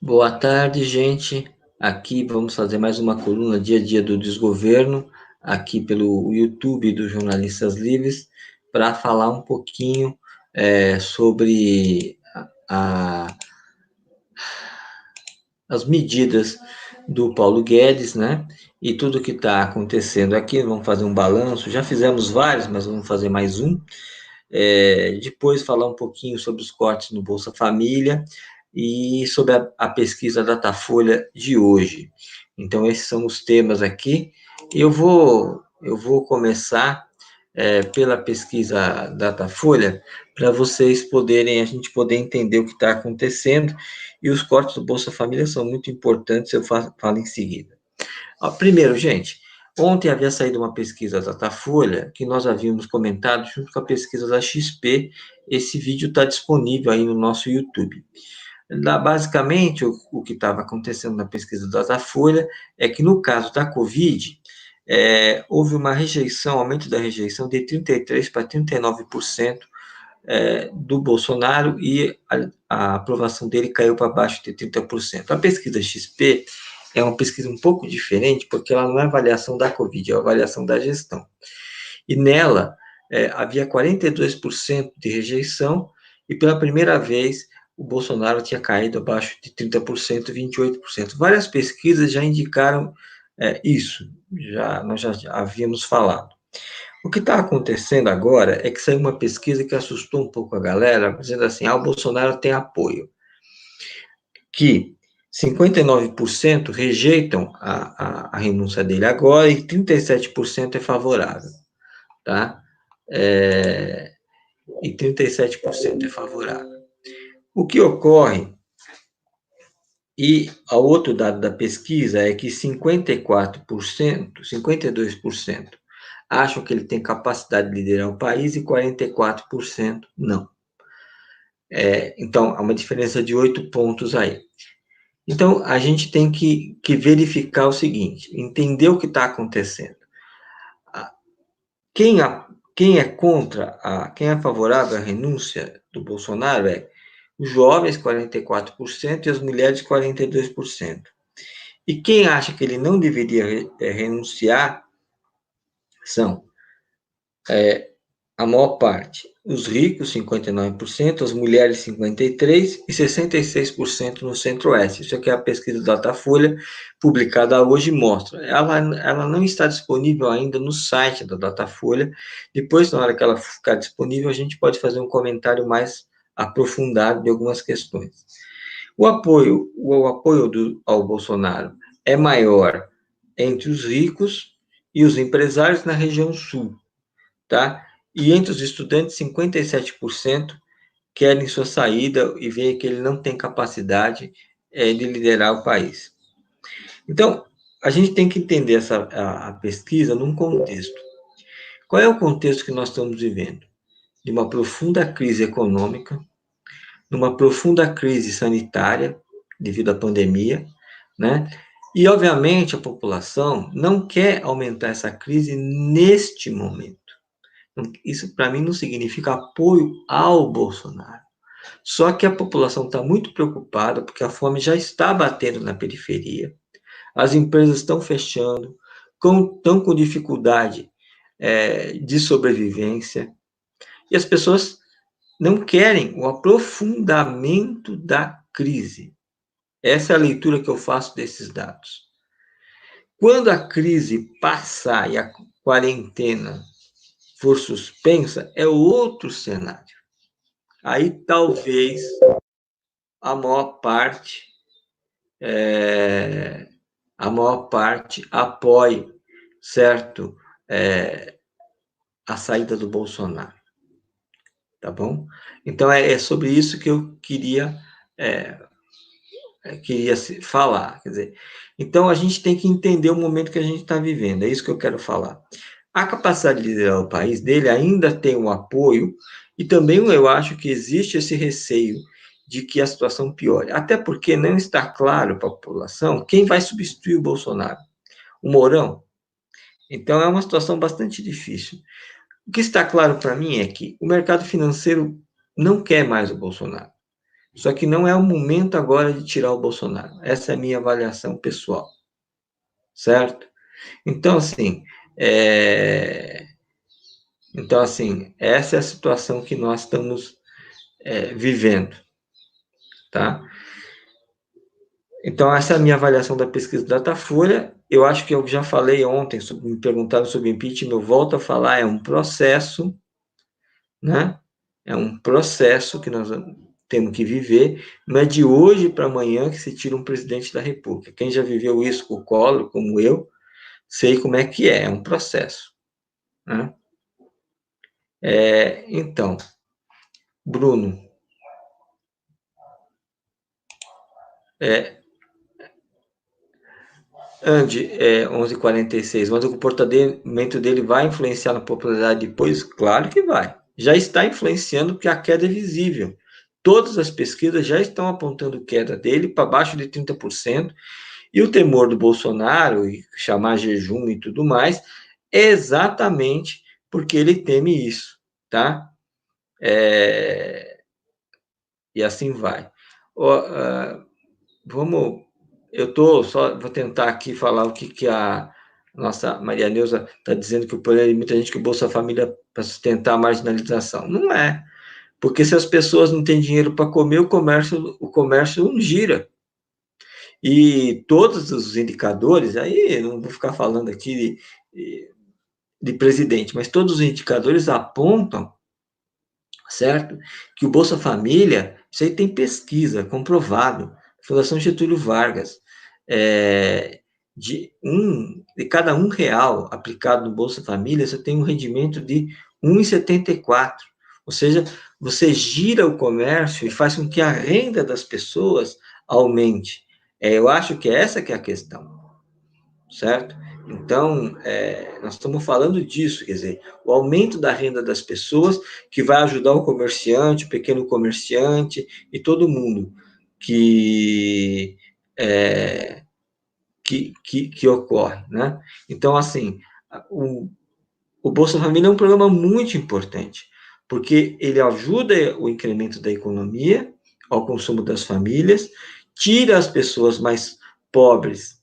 Boa tarde, gente. Aqui vamos fazer mais uma coluna dia a dia do desgoverno, aqui pelo YouTube dos Jornalistas Livres, para falar um pouquinho sobre as medidas do Paulo Guedes, né? E tudo que está acontecendo aqui. Vamos fazer um balanço. Já fizemos vários, mas vamos fazer mais um. Depois falar um pouquinho sobre os cortes no Bolsa Família e sobre a pesquisa Datafolha de hoje. Então, esses são os temas aqui. Eu vou começar pela pesquisa Datafolha, para vocês poderem, a gente poder entender o que está acontecendo, e os cortes do Bolsa Família são muito importantes, eu falo em seguida. Primeiro, gente, ontem havia saído uma pesquisa da Datafolha, que nós havíamos comentado junto com a pesquisa da XP. Esse vídeo está disponível aí no nosso YouTube. Basicamente, o que estava acontecendo na pesquisa da Datafolha é que, no caso da Covid, houve uma rejeição, aumento da rejeição de 33% para 39% do Bolsonaro, e a aprovação dele caiu para baixo de 30%. A pesquisa XP é uma pesquisa um pouco diferente, porque ela não é avaliação da Covid, é avaliação da gestão. E nela, havia 42% de rejeição, e pela primeira vez o Bolsonaro tinha caído abaixo de 30%, 28%. Várias pesquisas já indicaram isso, nós já havíamos falado. O que está acontecendo agora é que saiu uma pesquisa que assustou um pouco a galera, dizendo assim: o Bolsonaro tem apoio. Que 59% rejeitam a renúncia dele agora e 37% é favorável, tá? E 37% é favorável. O que ocorre, e o outro dado da pesquisa é que 54%, 52% acham que ele tem capacidade de liderar o país e 44% não. Então, há uma diferença de 8 pontos aí. Então, a gente tem que verificar o seguinte, entender o que está acontecendo. Quem, quem é quem é favorável à renúncia do Bolsonaro é os jovens, 44%, e as mulheres, 42%. E quem acha que ele não deveria renunciar são a maior parte, os ricos, 59%, as mulheres, 53%, e 66% no Centro-Oeste. Isso aqui é a pesquisa da Datafolha, publicada hoje, mostra. Ela não está disponível ainda no site da Datafolha. Depois, na hora que ela ficar disponível, a gente pode fazer um comentário mais aprofundado de algumas questões. O apoio ao Bolsonaro é maior entre os ricos e os empresários na região sul, tá? E entre os estudantes, 57% querem sua saída e veem que ele não tem capacidade de liderar o país. Então, a gente tem que entender a pesquisa num contexto. Qual é o contexto que nós estamos vivendo? De uma profunda crise econômica, numa profunda crise sanitária, devido à pandemia, né? E, obviamente, a população não quer aumentar essa crise neste momento. Isso, para mim, não significa apoio ao Bolsonaro. Só que a população está muito preocupada, porque a fome já está batendo na periferia, as empresas estão fechando, estão com dificuldade de sobrevivência, e as pessoas não querem o aprofundamento da crise. Essa é a leitura que eu faço desses dados. Quando a crise passar e a quarentena for suspensa, é outro cenário. Aí talvez a maior parte, a maior parte apoie, certo, a saída do Bolsonaro, tá bom? Então é sobre isso que eu queria falar, quer dizer, então a gente tem que entender o momento que a gente está vivendo, é isso que eu quero falar. A capacidade de liderar o país dele ainda tem um apoio, e também eu acho que existe esse receio de que a situação piore, até porque não está claro para a população quem vai substituir o Bolsonaro. O Mourão? Então é uma situação bastante difícil. O que está claro para mim é que o mercado financeiro não quer mais o Bolsonaro. Só que não é o momento agora de tirar o Bolsonaro. Essa é a minha avaliação pessoal, certo? Então, assim, essa é a situação que nós estamos vivendo, tá? Então, essa é a minha avaliação da pesquisa do Datafolha. Eu acho que eu já falei ontem, me perguntaram sobre impeachment, eu volto a falar, é um processo, né? É um processo que nós temos que viver, não é de hoje para amanhã que se tira um presidente da República. Quem já viveu isso com o Collor, como eu, sei como é um processo, né? Então, Bruno, é, Andy, 11h46, mas o comportamento dele vai influenciar na popularidade depois? Claro que vai. Já está influenciando porque a queda é visível. Todas as pesquisas já estão apontando queda dele para baixo de 30%. E o temor do Bolsonaro, e chamar jejum e tudo mais, é exatamente porque ele teme isso, tá? E assim vai. Vamos, vou tentar aqui falar o que a nossa Maria Neuza está dizendo, que o problema de muita gente que o Bolsa Família para sustentar a marginalização. Não é, porque se as pessoas não têm dinheiro para comer, o comércio não gira. E todos os indicadores, aí não vou ficar falando aqui de presidente, mas todos os indicadores apontam, certo? Que o Bolsa Família, isso aí tem pesquisa, comprovado. Fundação Getúlio Vargas, é, de cada R$ 1 aplicado no Bolsa Família, você tem um rendimento de 1,74. Ou seja, você gira o comércio e faz com que a renda das pessoas aumente. Eu acho que essa que é a questão, certo? Então, nós estamos falando disso, quer dizer, o aumento da renda das pessoas que vai ajudar o comerciante, o pequeno comerciante e todo mundo que, é, que ocorre, né? Então, assim, o, o Bolsa Família é um programa muito importante, porque ele ajuda o incremento da economia, ao consumo das famílias, tira as pessoas mais pobres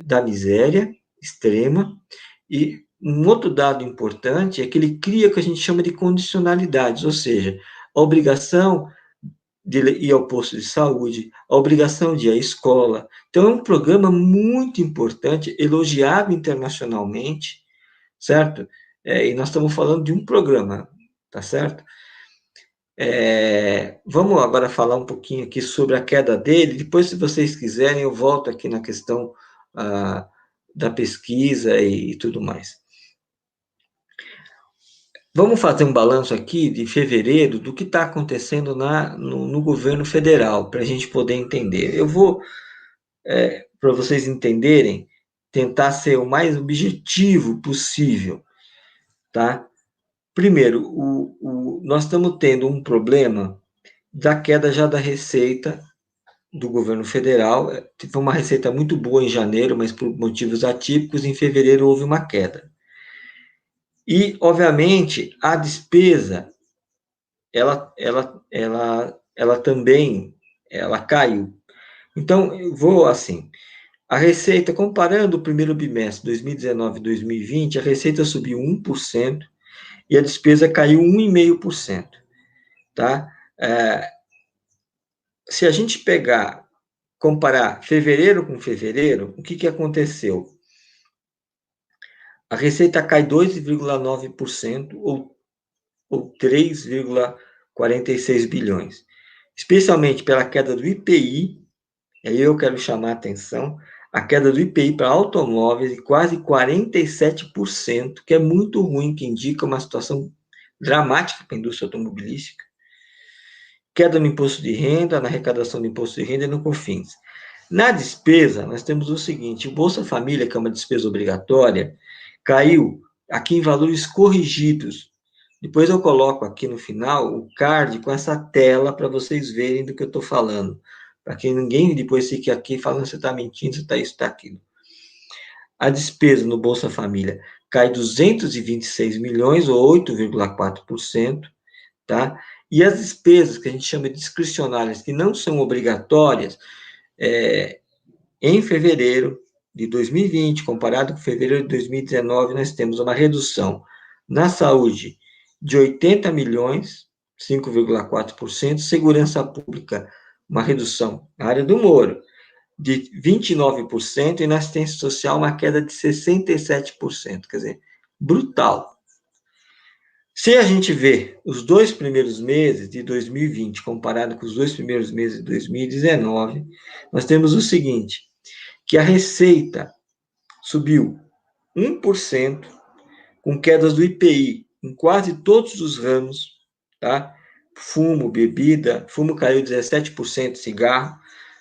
da miséria extrema. E um outro dado importante é que ele cria o que a gente chama de condicionalidades, ou seja, a obrigação de ir ao posto de saúde, a obrigação de ir à escola. Então, é um programa muito importante, elogiado internacionalmente, certo? E nós estamos falando de um programa, tá certo? Vamos agora falar um pouquinho aqui sobre a queda dele. Depois, se vocês quiserem, eu volto aqui na questão ah, da pesquisa e tudo mais. Vamos fazer um balanço aqui de fevereiro do que está acontecendo no governo federal, para a gente poder entender. Eu vou, para vocês entenderem, tentar ser o mais objetivo possível, tá? Primeiro, nós estamos tendo um problema da queda já da receita do governo federal. Foi uma receita muito boa em janeiro, mas por motivos atípicos, em fevereiro houve uma queda. E, obviamente, a despesa, ela também, ela caiu. Então, eu vou assim, a receita, comparando o primeiro bimestre, 2019 e 2020, a receita subiu 1% e a despesa caiu 1,5%, tá? Se a gente comparar fevereiro com fevereiro, o que aconteceu? A receita cai 2,9% ou 3,46 bilhões, especialmente pela queda do IPI. Aí eu quero chamar a atenção, a queda do IPI para automóveis de quase 47%, que é muito ruim, que indica uma situação dramática para a indústria automobilística. Queda no imposto de renda, na arrecadação do imposto de renda e no COFINS. Na despesa, nós temos o seguinte: o Bolsa Família, que é uma despesa obrigatória, caiu aqui em valores corrigidos. Depois eu coloco aqui no final o card com essa tela para vocês verem do que eu estou falando. Para que ninguém depois fique aqui falando você está mentindo, você está isso, está aquilo. A despesa no Bolsa Família cai 226 milhões, ou 8,4%, tá? E as despesas que a gente chama de discricionárias, que não são obrigatórias, em fevereiro de 2020, comparado com fevereiro de 2019, nós temos uma redução na saúde de 80 milhões, 5,4%, segurança pública, uma redução na área do Moro de 29%, e na assistência social uma queda de 67%, quer dizer, brutal. Se a gente vê os 2 primeiros meses de 2020 comparado com os 2 primeiros meses de 2019, nós temos o seguinte, que a receita subiu 1%, com quedas do IPI em quase todos os ramos, tá? Fumo, bebida, fumo caiu 17%, cigarro,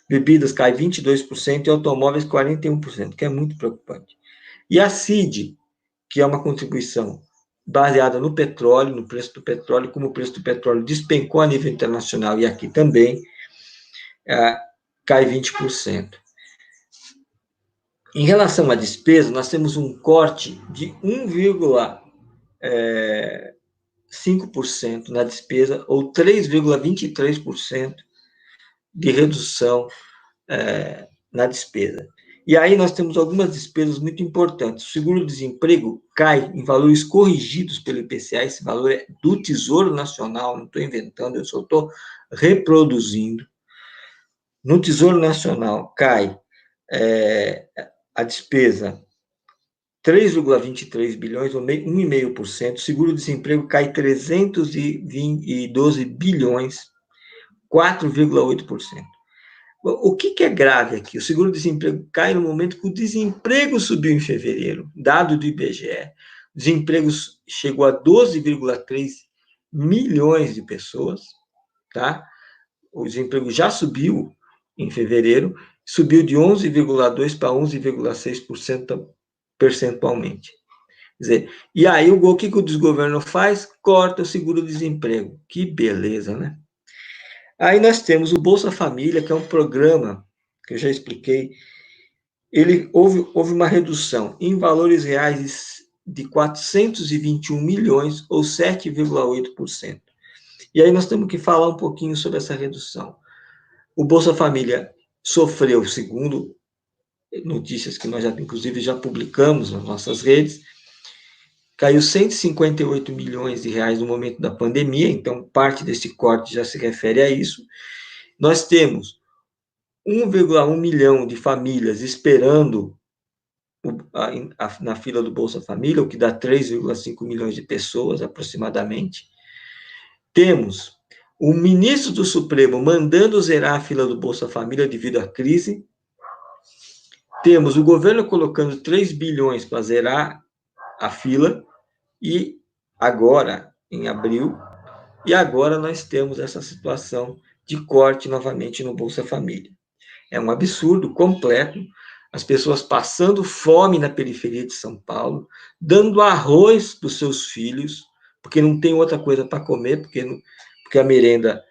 bebidas cai 22% e automóveis 41%, que é muito preocupante. E a CID, que é uma contribuição baseada no petróleo, no preço do petróleo, como o preço do petróleo despencou a nível internacional e aqui também, cai 20%. Em relação à despesa, nós temos um corte de 1,5% na despesa, ou 3,23% de redução na despesa. E aí nós temos algumas despesas muito importantes. O seguro-desemprego cai em valores corrigidos pelo IPCA, esse valor é do Tesouro Nacional, não estou inventando, eu só estou reproduzindo. No Tesouro Nacional cai a despesa 3,23 bilhões, ou 1,5%. Seguro-desemprego cai 312 bilhões, 4,8%. O que é grave aqui? O seguro-desemprego cai no momento que o desemprego subiu em fevereiro, dado do IBGE. O desemprego chegou a 12,3 milhões de pessoas, tá? O desemprego já subiu em fevereiro, subiu de 11,2% para 11,6% percentualmente. Quer dizer, e aí o que o desgoverno faz? Corta o seguro-desemprego. Que beleza, né? Aí nós temos o Bolsa Família, que é um programa que eu já expliquei. Houve uma redução em valores reais de 421 milhões, ou 7,8%. E aí nós temos que falar um pouquinho sobre essa redução. O Bolsa Família sofreu, segundo notícias que nós inclusive já publicamos nas nossas redes, caiu 158 milhões de reais no momento da pandemia, então parte desse corte já se refere a isso. Nós temos 1,1 milhão de famílias esperando na fila do Bolsa Família, o que dá 3,5 milhões de pessoas aproximadamente. Temos o ministro do Supremo mandando zerar a fila do Bolsa Família devido à crise. Temos o governo colocando 3 bilhões para zerar a fila, e agora, em abril, e agora nós temos essa situação de corte novamente no Bolsa Família. É um absurdo completo, as pessoas passando fome na periferia de São Paulo, dando arroz para os seus filhos, porque não tem outra coisa para comer, porque a merenda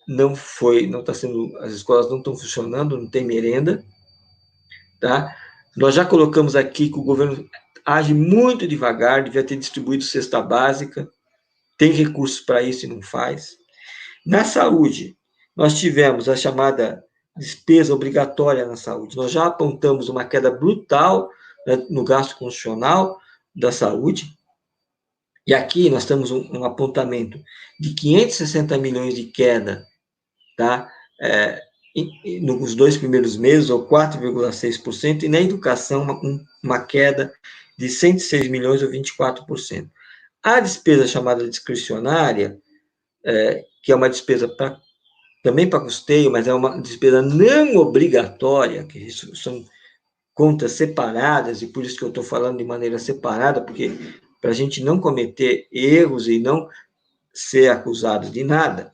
não está sendo, as escolas não estão funcionando, não tem merenda, tá? Nós já colocamos aqui que o governo age muito devagar, devia ter distribuído cesta básica, tem recursos para isso e não faz. Na saúde, nós tivemos a chamada despesa obrigatória na saúde. Nós já apontamos uma queda brutal, né, no gasto constitucional da saúde, e aqui nós temos um apontamento de 560 milhões de queda, tá? Nos 2 primeiros meses, ou 4,6%, e na educação, uma queda de 106 milhões, ou 24%. A despesa chamada discricionária, que é uma despesa também para custeio, mas é uma despesa não obrigatória, que são contas separadas, e por isso que eu estou falando de maneira separada, porque para a gente não cometer erros e não ser acusado de nada,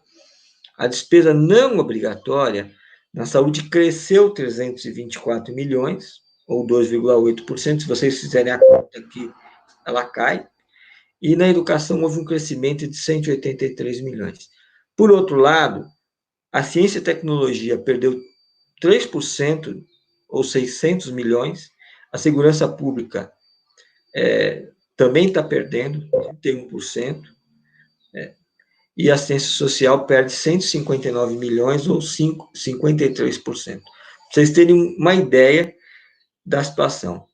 a despesa não obrigatória na saúde cresceu 324 milhões, ou 2,8%. Se vocês fizerem a conta aqui, ela cai. E na educação houve um crescimento de 183 milhões. Por outro lado, a ciência e tecnologia perdeu 3%, ou 600 milhões. A segurança pública também está perdendo 31%. e a assistência social perde 159 milhões, ou 53%. Para vocês terem uma ideia da situação.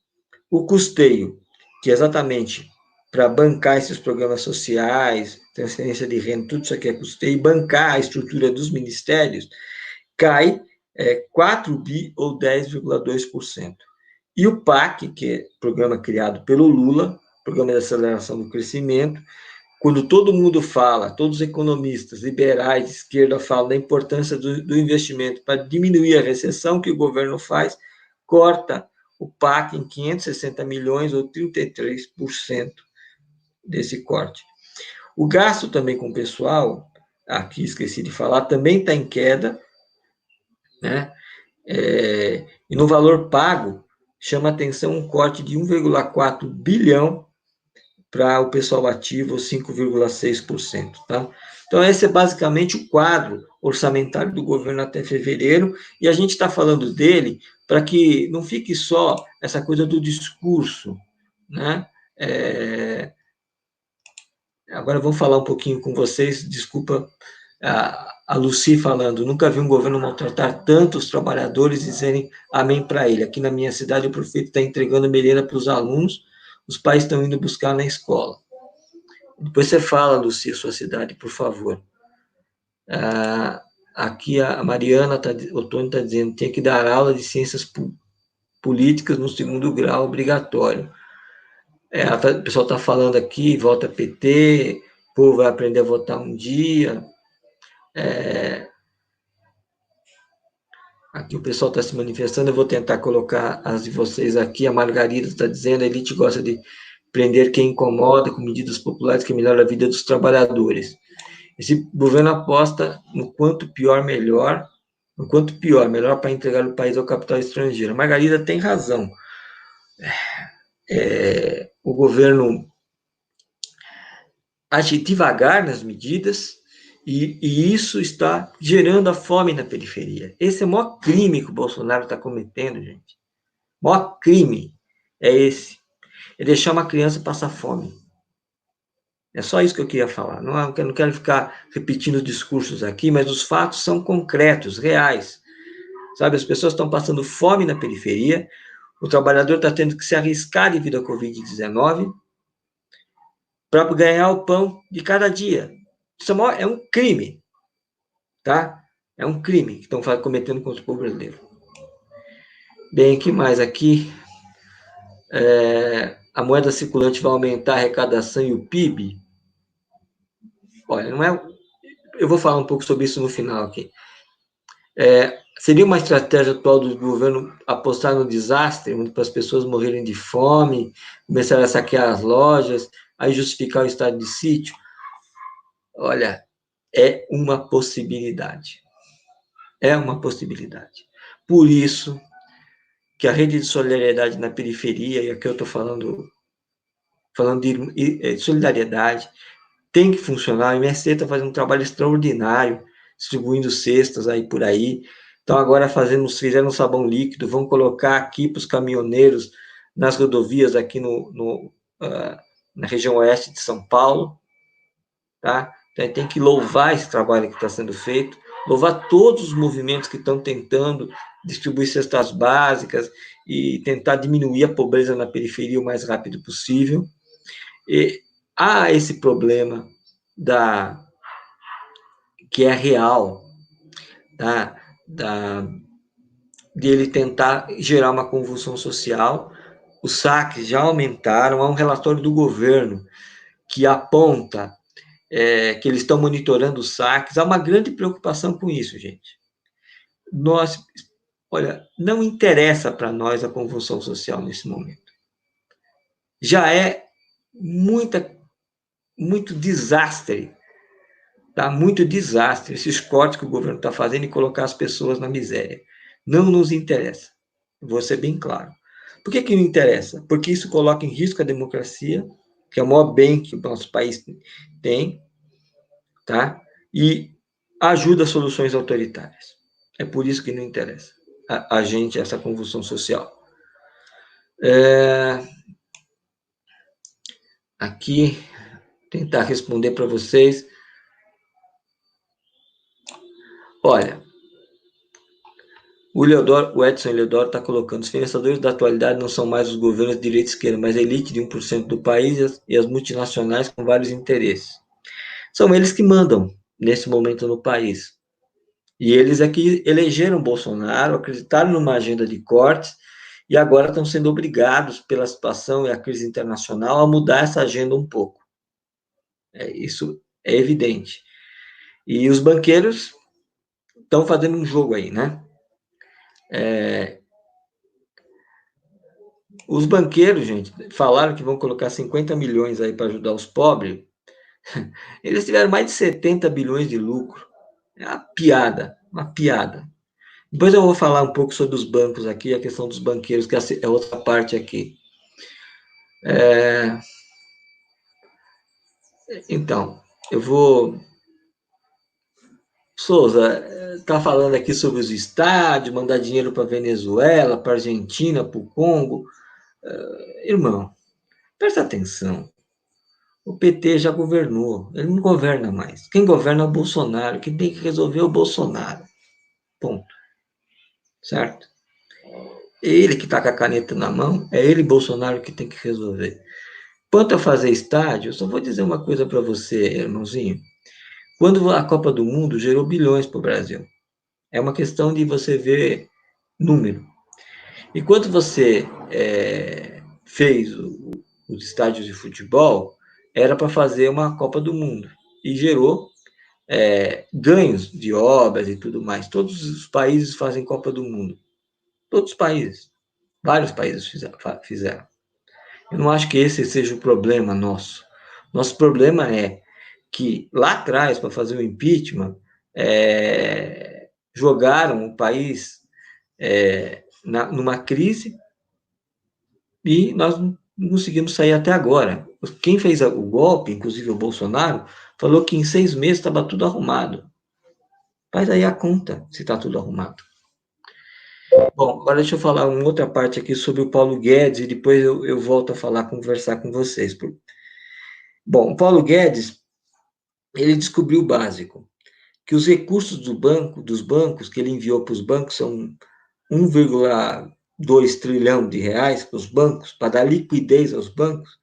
O custeio, que é exatamente para bancar esses programas sociais, transferência de renda, tudo isso aqui é custeio, bancar a estrutura dos ministérios, cai 4 bi, ou 10,2%. E o PAC, que é programa criado pelo Lula, Programa de Aceleração do Crescimento, quando todo mundo fala, todos os economistas liberais de esquerda falam da importância do investimento para diminuir a recessão, que o governo faz, corta o PAC em 560 milhões, ou 33% desse corte. O gasto também com o pessoal, aqui esqueci de falar, também está em queda, né? E no valor pago, chama atenção um corte de 1,4 bilhão para o pessoal ativo, 5,6%. Tá? Então, esse é basicamente o quadro orçamentário do governo até fevereiro, e a gente está falando dele para que não fique só essa coisa do discurso. Né? Agora eu vou falar um pouquinho com vocês, desculpa a Lucy falando, nunca vi um governo maltratar tanto os trabalhadores e dizerem amém para ele. Aqui na minha cidade, o prefeito está entregando merenda para os alunos, os pais estão indo buscar na escola. Depois você fala, Lucy, a sua cidade, por favor. Aqui a Mariana Ottoni está dizendo, tem que dar aula de ciências políticas no segundo grau, obrigatório. O pessoal está falando aqui, volta PT, o povo vai aprender a votar um dia. Aqui o pessoal está se manifestando, eu vou tentar colocar as de vocês aqui. A Margarida está dizendo, a elite gosta de prender quem incomoda com medidas populares que melhoram a vida dos trabalhadores. Esse governo aposta no quanto pior, melhor, no quanto pior, melhor para entregar o país ao capital estrangeiro. A Margarida tem razão. O governo age devagar nas medidas, e isso está gerando a fome na periferia. Esse é o maior crime que o Bolsonaro está cometendo, gente. O maior crime é esse. É deixar uma criança passar fome. É só isso que eu queria falar. Não quero ficar repetindo discursos aqui, mas os fatos são concretos, reais. Sabe, as pessoas estão passando fome na periferia, o trabalhador está tendo que se arriscar devido à Covid-19 para ganhar o pão de cada dia. Isso é um crime, tá? É um crime que estão cometendo contra o povo brasileiro. Bem, o que mais aqui? A moeda circulante vai aumentar a arrecadação e o PIB? Olha, não é... Eu vou falar um pouco sobre isso no final aqui. Seria uma estratégia atual do governo apostar no desastre, onde para as pessoas morrerem de fome, começar a saquear as lojas, aí justificar o estado de sítio? Olha, é uma possibilidade. É uma possibilidade. Por isso que a rede de solidariedade na periferia, e aqui eu estou falando de solidariedade, tem que funcionar. O MST está fazendo um trabalho extraordinário, distribuindo cestas aí por aí. Então, agora fizeram um sabão líquido, vão colocar aqui para os caminhoneiros nas rodovias aqui na região oeste de São Paulo. Tá? Então, tem que louvar esse trabalho que está sendo feito, louvar todos os movimentos que estão tentando distribuir cestas básicas e tentar diminuir a pobreza na periferia o mais rápido possível. E há esse problema que é real, tá? De ele tentar gerar uma convulsão social. Os saques já aumentaram. Há um relatório do governo que aponta que eles estão monitorando os saques. Há uma grande preocupação com isso, gente. Olha, não interessa para nós a convulsão social nesse momento. Já é muito desastre, tá? Muito desastre esses cortes que o governo está fazendo e colocar as pessoas na miséria. Não nos interessa. Vou ser bem claro. Por que não interessa? Porque isso coloca em risco a democracia, que é o maior bem que o nosso país tem, tá? E ajuda soluções autoritárias. É por isso que não interessa a gente essa convulsão social. Aqui, tentar responder para vocês. Olha, o Edson Eleodoro está colocando: os financiadores da atualidade não são mais os governos de direita e esquerda, mas a elite de 1% do país e as multinacionais com vários interesses. São eles que mandam nesse momento no país. E eles é que elegeram Bolsonaro, acreditaram numa agenda de cortes e agora estão sendo obrigados pela situação e a crise internacional a mudar essa agenda um pouco. Isso é evidente. E os banqueiros estão fazendo um jogo aí, né? Os banqueiros, gente, falaram que vão colocar 50 milhões aí para ajudar os pobres. Eles tiveram mais de 70 bilhões de lucro. É uma piada, uma piada. Depois eu vou falar um pouco sobre os bancos aqui, a questão dos banqueiros, que é outra parte aqui. Então, eu vou. Souza, está falando aqui sobre os estádios, mandar dinheiro para a Venezuela, para a Argentina, para o Congo. Irmão, presta atenção. O PT já governou, ele não governa mais. Quem governa é o Bolsonaro, quem tem que resolver é o Bolsonaro. Ponto. Certo? É ele que está com a caneta na mão, é ele, Bolsonaro, que tem que resolver. Quanto a fazer estádio, eu só vou dizer uma coisa para você, irmãozinho. Quando a Copa do Mundo gerou bilhões para o Brasil, é uma questão de você ver número. E quando você fez os estádios de futebol, era para fazer uma Copa do Mundo. E gerou ganhos de obras e tudo mais. Todos os países fazem Copa do Mundo. Todos os países. Vários países fizeram. Eu não acho que esse seja o problema nosso. Nosso problema é que lá atrás, para fazer o impeachment, jogaram o país numa crise e nós não conseguimos sair até agora. Quem fez o golpe, inclusive o Bolsonaro, falou que em 6 meses estava tudo arrumado. Faz aí a conta se está tudo arrumado. Bom, agora deixa eu falar uma outra parte aqui sobre o Paulo Guedes e depois eu volto a falar, conversar com vocês. Bom, o Paulo Guedes, ele descobriu o básico, que os recursos dos bancos que ele enviou para os bancos são 1,2 trilhão de reais para os bancos, para dar liquidez aos bancos.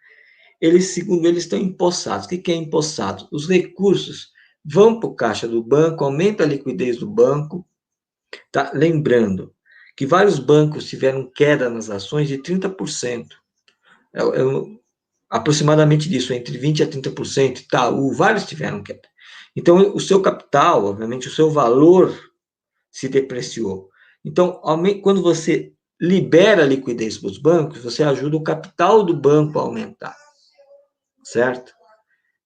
Eles, segundo eles, estão empossados. O que é empossado? Os recursos vão para o caixa do banco, aumenta a liquidez do banco. Tá? Lembrando que vários bancos tiveram queda nas ações de 30%. Aproximadamente disso, entre 20% a 30%. Itaú, vários tiveram queda. Então, o seu capital, obviamente, o seu valor se depreciou. Então, quando você libera liquidez para os bancos, você ajuda o capital do banco a aumentar, certo?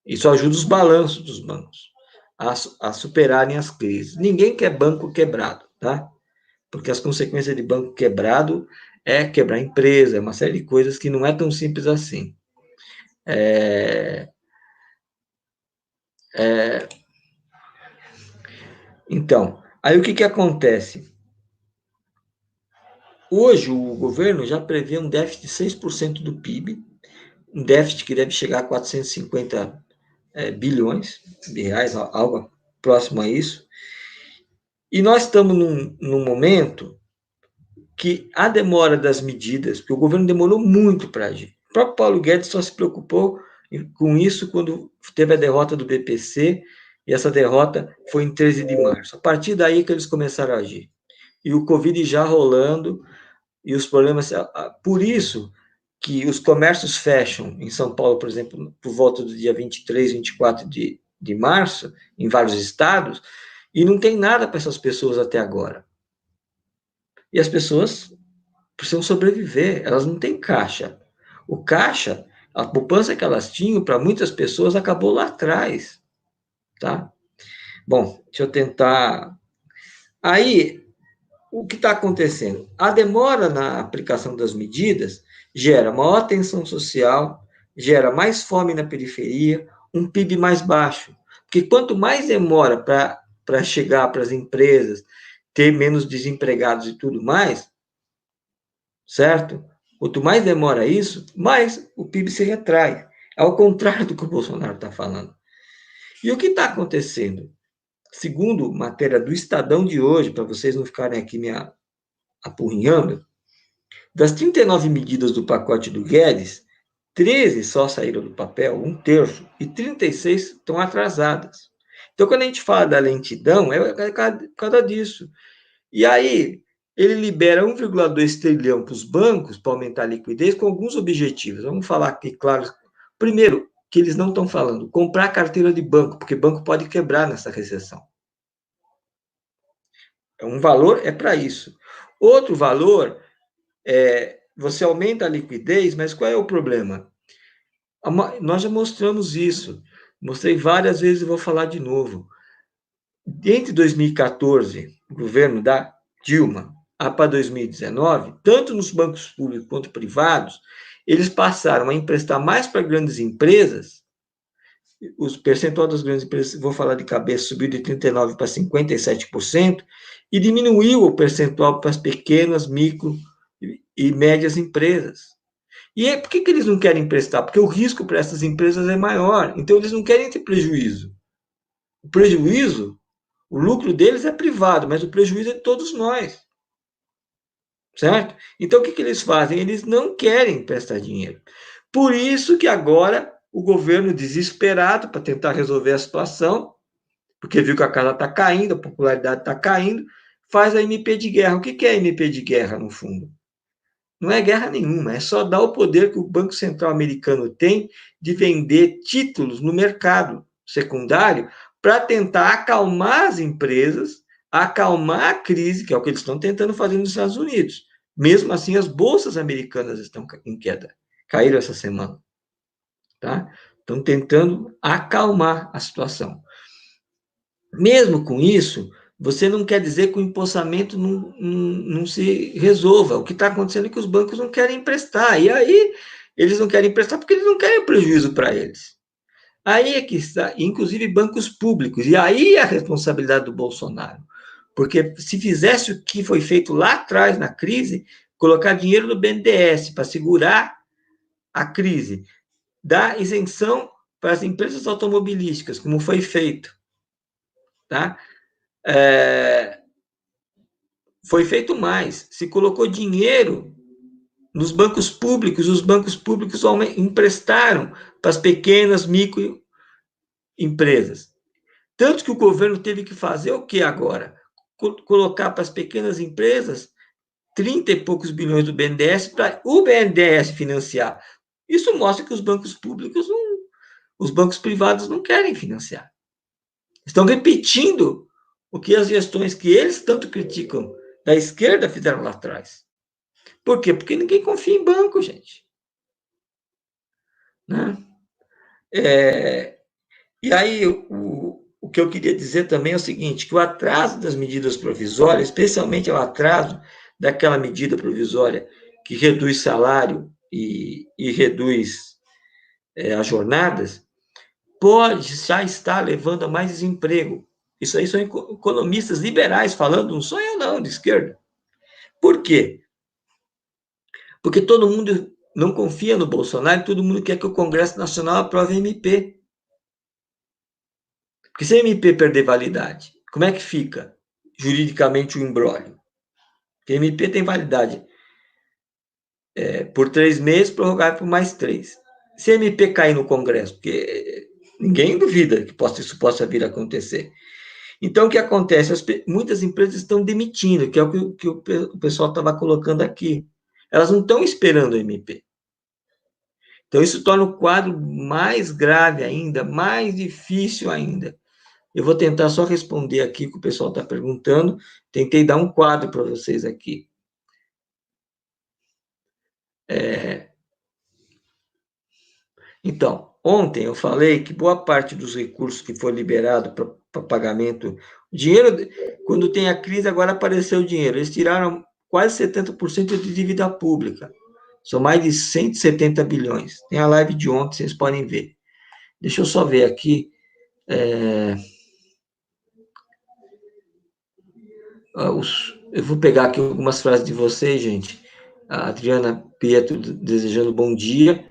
Isso ajuda os balanços dos bancos a superarem as crises. Ninguém quer banco quebrado, tá? Porque as consequências de banco quebrado é quebrar a empresa, é uma série de coisas que não é tão simples assim. Então, aí o que acontece? Hoje o governo já prevê um déficit de 6% do PIB, um déficit que deve chegar a 450 bilhões de reais, algo próximo a isso. E nós estamos num momento que a demora das medidas, porque o governo demorou muito para agir. O próprio Paulo Guedes só se preocupou com isso quando teve a derrota do BPC, e essa derrota foi em 13 de março. A partir daí que eles começaram a agir. E o Covid já rolando, e os problemas. Por isso que os comércios fecham em São Paulo, por exemplo, por volta do dia 23, 24 de março, em vários estados, e não tem nada para essas pessoas até agora. E as pessoas precisam sobreviver, elas não têm caixa. O caixa, a poupança que elas tinham, para muitas pessoas, acabou lá atrás, tá? Bom, deixa eu tentar. Aí, o que está acontecendo? A demora na aplicação das medidas gera maior tensão social, gera mais fome na periferia, um PIB mais baixo. Porque quanto mais demora para chegar para as empresas, ter menos desempregados e tudo mais, certo? Quanto mais demora isso, mais o PIB se retrai. Ao contrário do que o Bolsonaro está falando. E o que está acontecendo? segundo matéria do Estadão de hoje, para vocês não ficarem aqui me apurrinhando, das 39 medidas do pacote do Guedes, 13 só saíram do papel, um terço, e 36 estão atrasadas. Então, quando a gente fala da lentidão, é por causa disso. E aí, ele libera 1,2 trilhão para os bancos para aumentar a liquidez com alguns objetivos. Vamos falar aqui, claro. Primeiro, que eles não estão falando, comprar carteira de banco, porque banco pode quebrar nessa recessão. Um valor é para isso. Outro valor é você aumenta a liquidez, mas qual é o problema? Nós já mostramos isso. Mostrei várias vezes e vou falar de novo. Entre 2014, o governo da Dilma, para 2019, tanto nos bancos públicos quanto privados, eles passaram a emprestar mais para grandes empresas. Os percentual das grandes empresas, vou falar de cabeça, subiu de 39% para 57%, e diminuiu o percentual para as pequenas, micro e médias empresas. E por que eles não querem emprestar? Porque o risco para essas empresas é maior. Então, eles não querem ter prejuízo. O prejuízo, o lucro deles é privado, mas o prejuízo é de todos nós. Certo? Então, o que eles fazem? Eles não querem emprestar dinheiro. Por isso que agora o governo, desesperado para tentar resolver a situação, porque viu que a casa está caindo, a popularidade está caindo, faz a MP de guerra. O que é a MP de guerra, no fundo? Não é guerra nenhuma, é só dar o poder que o Banco Central americano tem de vender títulos no mercado secundário para tentar acalmar as empresas, acalmar a crise, que é o que eles estão tentando fazer nos Estados Unidos. Mesmo assim, as bolsas americanas estão em queda. Caíram essa semana. Tá? Estão tentando acalmar a situação. Mesmo com isso, você não quer dizer que o empossamento não se resolva. O que está acontecendo é que os bancos não querem emprestar. E aí, eles não querem emprestar porque eles não querem prejuízo para eles. Aí é que está, inclusive bancos públicos. E aí é a responsabilidade do Bolsonaro. Porque se fizesse o que foi feito lá atrás, na crise, colocar dinheiro no BNDES para segurar a crise, dar isenção para as empresas automobilísticas, como foi feito, tá? Foi feito mais. Se colocou dinheiro nos bancos públicos, os bancos públicos emprestaram para as pequenas microempresas. Tanto que o governo teve que fazer o que agora? Colocar para as pequenas empresas 30 e poucos bilhões do BNDES para o BNDES financiar. Isso mostra que os bancos públicos, os bancos privados não querem financiar. Estão repetindo o que as gestões que eles tanto criticam da esquerda fizeram lá atrás. Por quê? Porque ninguém confia em banco, gente. Né? E aí, o que eu queria dizer também é o seguinte, que o atraso das medidas provisórias, especialmente o atraso daquela medida provisória que reduz salário e reduz as jornadas, pode já estar levando a mais desemprego. Isso aí são economistas liberais falando, não sou eu não, de esquerda. Por quê? Porque todo mundo não confia no Bolsonaro e todo mundo quer que o Congresso Nacional aprove a MP. Porque se a MP perder validade, como é que fica juridicamente o imbróglio? Porque a MP tem validade por 3 meses, prorrogável por mais 3. Se a MP cair no Congresso, porque ninguém duvida que isso possa vir a acontecer. Então, o que acontece? Muitas empresas estão demitindo, que é o que o pessoal estava colocando aqui. Elas não estão esperando a MP. Então, isso torna o quadro mais grave ainda, mais difícil ainda. Eu vou tentar só responder aqui o que o pessoal está perguntando. Tentei dar um quadro para vocês aqui. Então, ontem eu falei que boa parte dos recursos que foi liberado para pagamento, dinheiro, quando tem a crise, agora apareceu o dinheiro. Eles tiraram quase 70% de dívida pública. São mais de 170 bilhões. Tem a live de ontem, vocês podem ver. Deixa eu só ver aqui. Eu vou pegar aqui algumas frases de vocês, gente. A Adriana Pietro desejando bom dia.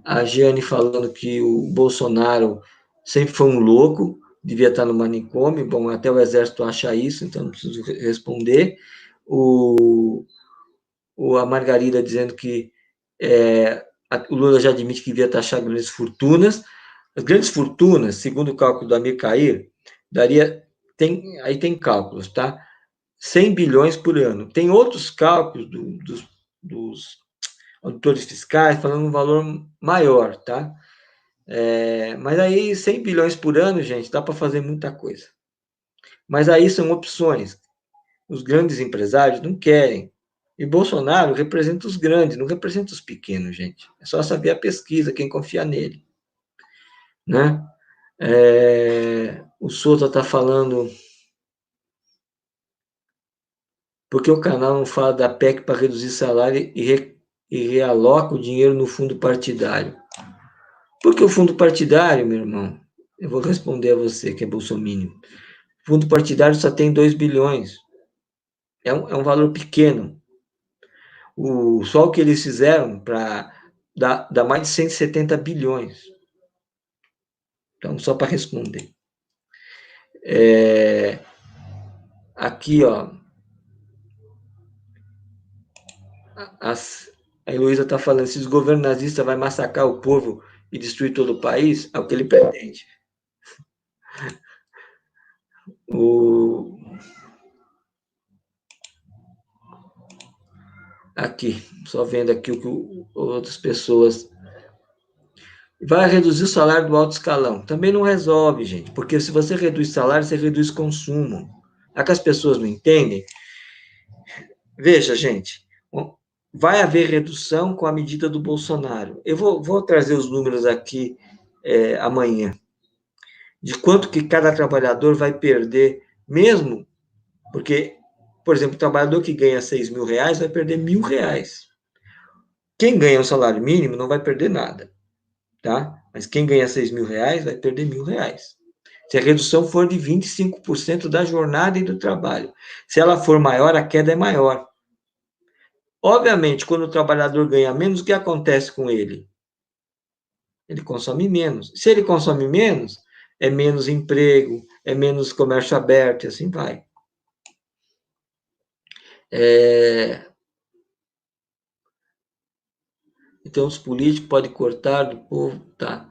A Giane falando que o Bolsonaro sempre foi um louco. devia estar no manicômio. Bom, até o Exército acha isso, então não preciso responder. A Margarida dizendo que o Lula já admite que devia taxar grandes fortunas. As grandes fortunas, segundo o cálculo do Amir Cair, aí tem cálculos, tá? 100 bilhões por ano. Tem outros cálculos dos auditores fiscais falando um valor maior, tá? Mas aí 100 bilhões por ano, gente, dá para fazer muita coisa. Mas aí são opções. Os grandes empresários não querem. E Bolsonaro representa os grandes, não representa os pequenos, gente. É só saber a pesquisa, quem confia nele. Né? O Souza está falando. Por que o canal não fala da PEC para reduzir salário e realoca o dinheiro no fundo partidário? Porque o fundo partidário, meu irmão, eu vou responder a você que é bolsominion. O fundo partidário só tem 2 bilhões. É um valor pequeno. Só o que eles fizeram para dar mais de 170 bilhões. Então, só para responder. Aqui, ó. A Heloísa está falando, se os governos nazistas vai massacrar o povo e destruir todo o país, é o que ele pretende. Aqui, só vendo aqui o que outras pessoas. Vai reduzir o salário do alto escalão. Também não resolve, gente, porque se você reduz salário, você reduz consumo. É que as pessoas não entendem. Veja, gente, vai haver redução com a medida do Bolsonaro. Eu vou trazer os números aqui amanhã, de quanto que cada trabalhador vai perder, mesmo, porque, por exemplo, o trabalhador que ganha 6 mil reais vai perder R$ 1.000. Quem ganha um salário mínimo não vai perder nada, tá? Mas quem ganha 6 mil reais vai perder R$ 1.000. Se a redução for de 25% da jornada e do trabalho. Se ela for maior, a queda é maior. Obviamente, quando o trabalhador ganha menos, o que acontece com ele? Ele consome menos. Se ele consome menos, é menos emprego, é menos comércio aberto, e assim vai. Então, os políticos podem cortar do povo, tá?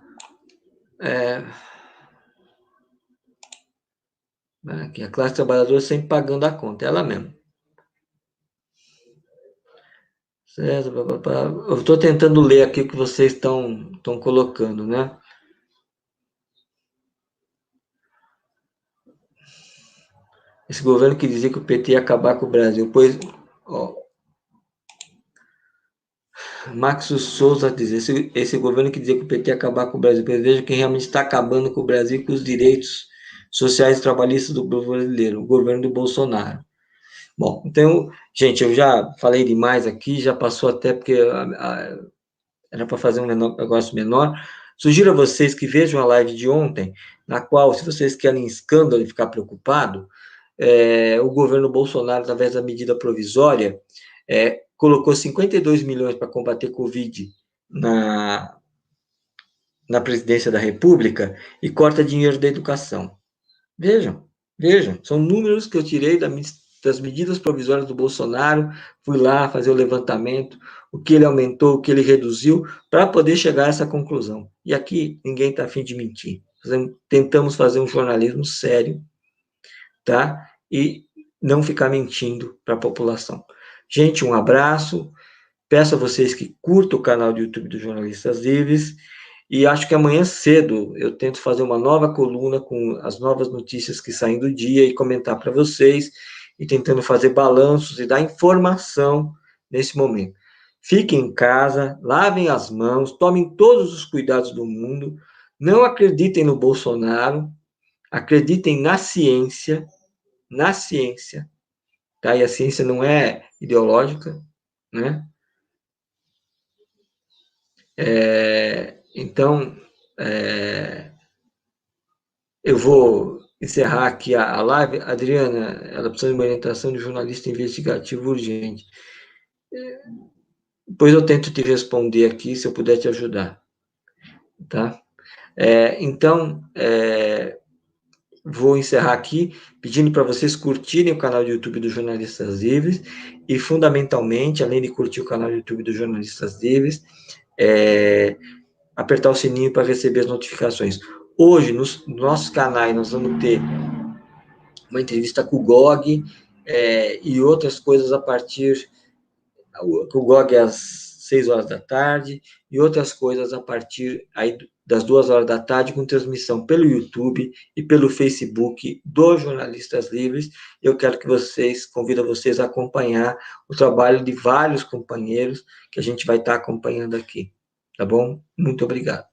Aqui, a classe trabalhadora sempre pagando a conta, ela mesma. Certo? Eu estou tentando ler aqui o que vocês estão colocando, né? Esse governo que dizia que o PT ia acabar com o Brasil, pois, ó, Max Souza diz, esse governo que dizia que o PT ia acabar com o Brasil, pois veja quem realmente está acabando com o Brasil e com os direitos sociais e trabalhistas do povo brasileiro, o governo do Bolsonaro. Bom, então, gente, eu já falei demais aqui, já passou até porque era para fazer um negócio menor. Sugiro a vocês que vejam a live de ontem, na qual, se vocês querem escândalo e ficar preocupado, o governo Bolsonaro, através da medida provisória, colocou 52 milhões para combater Covid na presidência da República e corta dinheiro da educação. Vejam, são números que eu tirei das medidas provisórias do Bolsonaro, fui lá fazer o levantamento, o que ele aumentou, o que ele reduziu, para poder chegar a essa conclusão. E aqui ninguém está a fim de mentir. Tentamos fazer um jornalismo sério, tá? E não ficar mentindo para a população. Gente, um abraço. Peço a vocês que curtam o canal do YouTube dos Jornalistas Livres. E acho que amanhã cedo eu tento fazer uma nova coluna com as novas notícias que saem do dia e comentar para vocês, e tentando fazer balanços e dar informação nesse momento. Fiquem em casa, lavem as mãos, tomem todos os cuidados do mundo, não acreditem no Bolsonaro, acreditem na ciência, tá? E a ciência não é ideológica, né? Então, eu vou encerrar aqui a live. Adriana, ela precisa de uma orientação de jornalista investigativo urgente. Depois eu tento te responder aqui, se eu puder te ajudar, tá? Então, vou encerrar aqui pedindo para vocês curtirem o canal do YouTube do Jornalistas Livres e, fundamentalmente, além de curtir o canal do YouTube do Jornalistas Livres, apertar o sininho para receber as notificações. Hoje, nos nossos canais, nós vamos ter uma entrevista com o GOG e outras coisas a partir... O GOG é às 6 horas da tarde e outras coisas a partir aí das 2 horas da tarde, com transmissão pelo YouTube e pelo Facebook dos Jornalistas Livres. Eu quero que convido vocês a acompanhar o trabalho de vários companheiros que a gente vai estar acompanhando aqui. Tá bom? Muito obrigado.